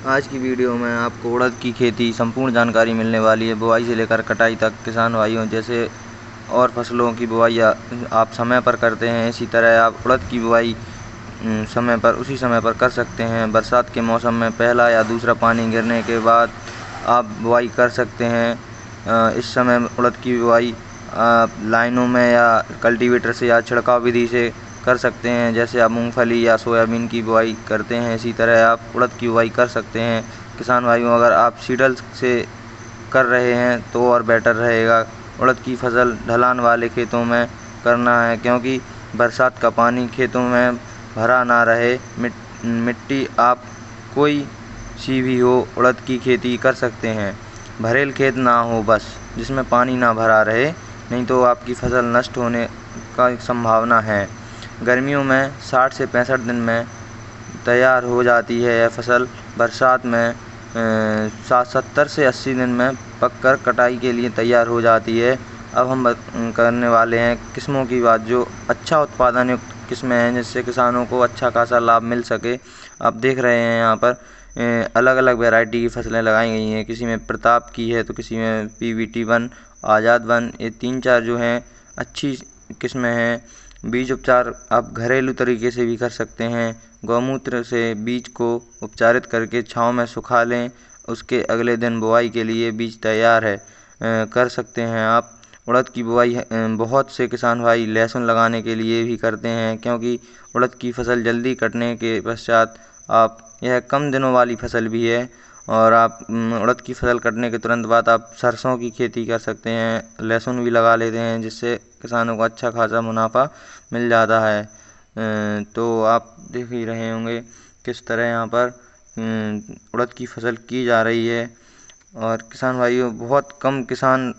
आज की वीडियो में आपको उड़द की खेती संपूर्ण जानकारी मिलने वाली है। बुआई से लेकर कटाई तक किसान भाइयों जैसे और फसलों की बुआई आप समय पर करते हैं, इसी तरह आप उड़द की बुआई समय पर उसी समय पर कर सकते हैं। बरसात के मौसम में पहला या दूसरा पानी गिरने के बाद आप बुआई कर सकते हैं। इस समय उड़द की बुआई लाइनों में या कल्टीवेटर से या छिड़काव विधि से कर सकते हैं। जैसे आप मूंगफली या सोयाबीन की बुआई करते हैं, इसी तरह आप उड़द की बुआई कर सकते हैं। किसान भाइयों, अगर आप सीडल से कर रहे हैं तो और बेटर रहेगा। उड़द की फसल ढलान वाले खेतों में करना है, क्योंकि बरसात का पानी खेतों में भरा ना रहे। मिट्टी आप कोई सी भी हो, उड़द की खेती कर सकते हैं। भरेल खेत ना हो बस, जिसमें पानी ना भरा रहे, नहीं तो आपकी फसल नष्ट होने का संभावना है। गर्मियों में 60 से 65 दिन में तैयार हो जाती है यह फसल। बरसात में 70 से 80 दिन में पककर कटाई के लिए तैयार हो जाती है। अब हम करने वाले हैं किस्मों की बात, जो अच्छा उत्पादन युक्त किस्में हैं, जिससे किसानों को अच्छा खासा लाभ मिल सके। आप देख रहे हैं यहाँ पर अलग अलग वैरायटी की फसलें लगाई गई हैं। किसी में प्रताप की है तो किसी में PVT1, आज़ाद 1, ये 3-4 जो हैं अच्छी किस्में हैं। बीज उपचार आप घरेलू तरीके से भी कर सकते हैं। गौमूत्र से बीज को उपचारित करके छाँव में सुखा लें, उसके अगले दिन बुआई के लिए बीज तैयार है। कर सकते हैं आप। उड़द की बुआई बहुत से किसान भाई लहसुन लगाने के लिए भी करते हैं, क्योंकि उड़द की फसल जल्दी कटने के पश्चात आप यह कम दिनों वाली फसल भी है। और आप उड़द की फसल कटने के तुरंत बाद आप सरसों की खेती कर सकते हैं, लहसुन भी लगा लेते हैं, जिससे किसानों को अच्छा खासा मुनाफा मिल जाता है। तो आप देख ही रहे होंगे किस तरह यहाँ पर उड़द की फसल की जा रही है। और किसान भाइयों, बहुत कम किसान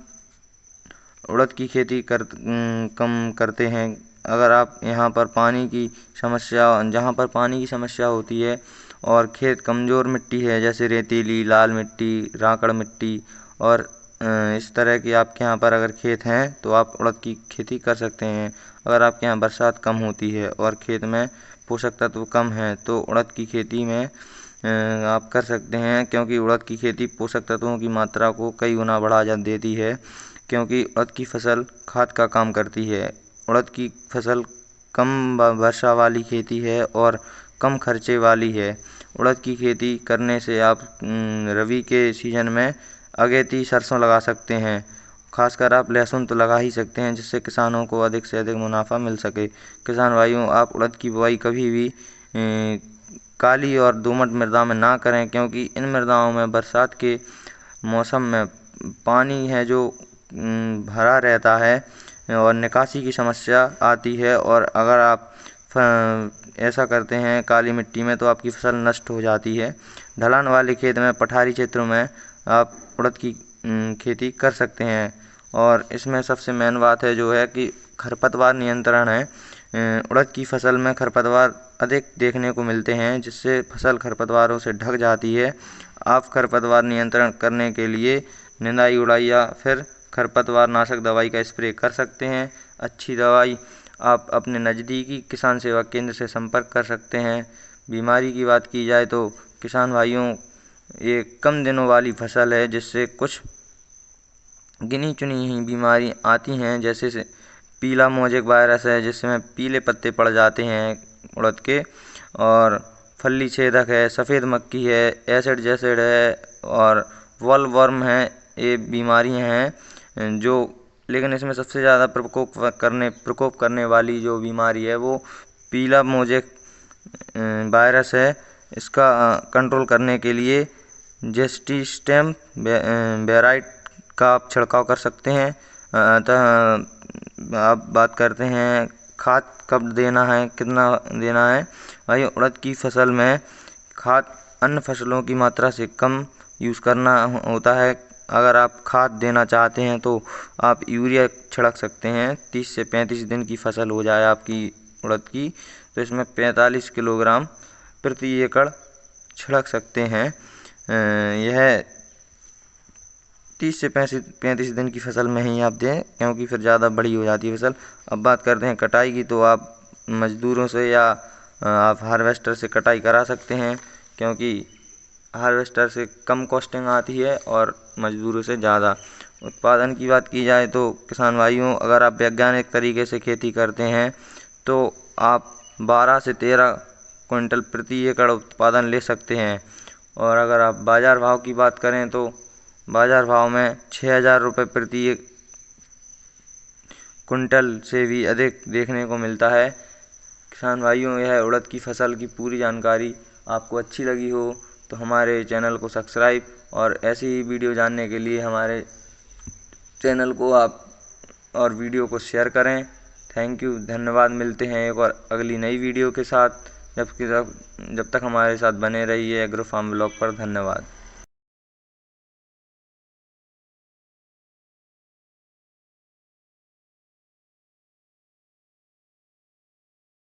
उड़द की खेती कम करते हैं। अगर आप यहाँ पर पानी की समस्या जहाँ पर पानी की समस्या होती है और खेत कमज़ोर मिट्टी है, जैसे रेतीली, लाल मिट्टी, राकड़ मिट्टी, और इस तरह की आपके यहाँ पर अगर खेत हैं तो आप उड़द की खेती कर सकते हैं। अगर आपके यहाँ बरसात कम होती है और खेत में पोषक तत्व कम हैं तो उड़द की खेती में आप कर सकते हैं, क्योंकि उड़द की खेती पोषक तत्वों की मात्रा को कई गुना बढ़ा देती है। क्योंकि उड़द की फसल खाद का काम करती है। उड़द की फसल कम वर्षा वाली खेती है और कम खर्चे वाली है। उड़द की खेती करने से आप रबी के सीजन में अगेती सरसों लगा सकते हैं। खासकर आप लहसुन तो लगा ही सकते हैं, जिससे किसानों को अधिक से अधिक मुनाफा मिल सके। किसान भाइयों, आप उड़द की बुआई कभी भी काली और दोमट मृदा में ना करें, क्योंकि इन मृदाओं में बरसात के मौसम में पानी है जो भरा रहता है और निकासी की समस्या आती है। और अगर आप ऐसा करते हैं काली मिट्टी में तो आपकी फसल नष्ट हो जाती है। ढलान वाले खेत में, पठारी क्षेत्रों में आप उड़द की खेती कर सकते हैं। और इसमें सबसे मेन बात है जो है कि खरपतवार नियंत्रण है। उड़द की फसल में खरपतवार अधिक देखने को मिलते हैं, जिससे फसल खरपतवारों से ढक जाती है। आप खरपतवार नियंत्रण करने के लिए निंदाई उड़ाई या फिर खरपतवार नाशक दवाई का स्प्रे कर सकते हैं। अच्छी दवाई आप अपने नज़दीकी किसान सेवा केंद्र से संपर्क कर सकते हैं। बीमारी की बात की जाए तो किसान भाइयों, ये कम दिनों वाली फसल है, जिससे कुछ गिनी चुनी ही बीमारी आती हैं। जैसे से पीला मोजेक वायरस है, जिसमें पीले पत्ते पड़ जाते हैं उड़द के, और फली छेदक है, सफ़ेद मक्खी है, एसिड जैसिड है, और वॉलवर्म है। ये बीमारियां हैं जो, लेकिन इसमें सबसे ज़्यादा प्रकोप करने वाली जो बीमारी है वो पीला मोजेक वायरस है। इसका कंट्रोल करने के लिए जेस्टिस्टेम बेराइट का आप छिड़काव कर सकते हैं। अतः आप बात करते हैं खाद कब देना है, कितना देना है। भाई, उड़द की फसल में खाद अन्य फसलों की मात्रा से कम यूज़ करना होता है। अगर आप खाद देना चाहते हैं तो आप यूरिया छिड़क सकते हैं। 30 से 35 दिन की फसल हो जाए आपकी उड़द की, तो इसमें 45 किलोग्राम प्रति एकड़ छिड़क सकते हैं। यह 30 से 35 दिन की फसल में ही आप दें, क्योंकि फिर ज़्यादा बड़ी हो जाती है फसल। अब बात करते हैं कटाई की, तो आप मज़दूरों से या आप हार्वेस्टर से कटाई करा सकते हैं, क्योंकि हार्वेस्टर से कम कॉस्टिंग आती है और मजदूरों से ज़्यादा। उत्पादन की बात की जाए तो किसान भाइयों, अगर आप वैज्ञानिक तरीके से खेती करते हैं तो आप 12 से 13 क्विंटल प्रति एकड़ उत्पादन ले सकते हैं। और अगर आप बाज़ार भाव की बात करें तो बाज़ार भाव में 6,000 रुपये प्रति एक कुंटल से भी अधिक देखने को मिलता है। किसान भाइयों, यह उड़द की फसल की पूरी जानकारी आपको अच्छी लगी हो तो हमारे चैनल को सब्सक्राइब और ऐसी ही वीडियो जानने के लिए हमारे चैनल को आप और वीडियो को शेयर करें। थैंक यू, धन्यवाद। मिलते हैं एक और अगली नई वीडियो के साथ। जब तक हमारे साथ बने रहिए एग्रो फार्म ब्लॉग पर। धन्यवाद।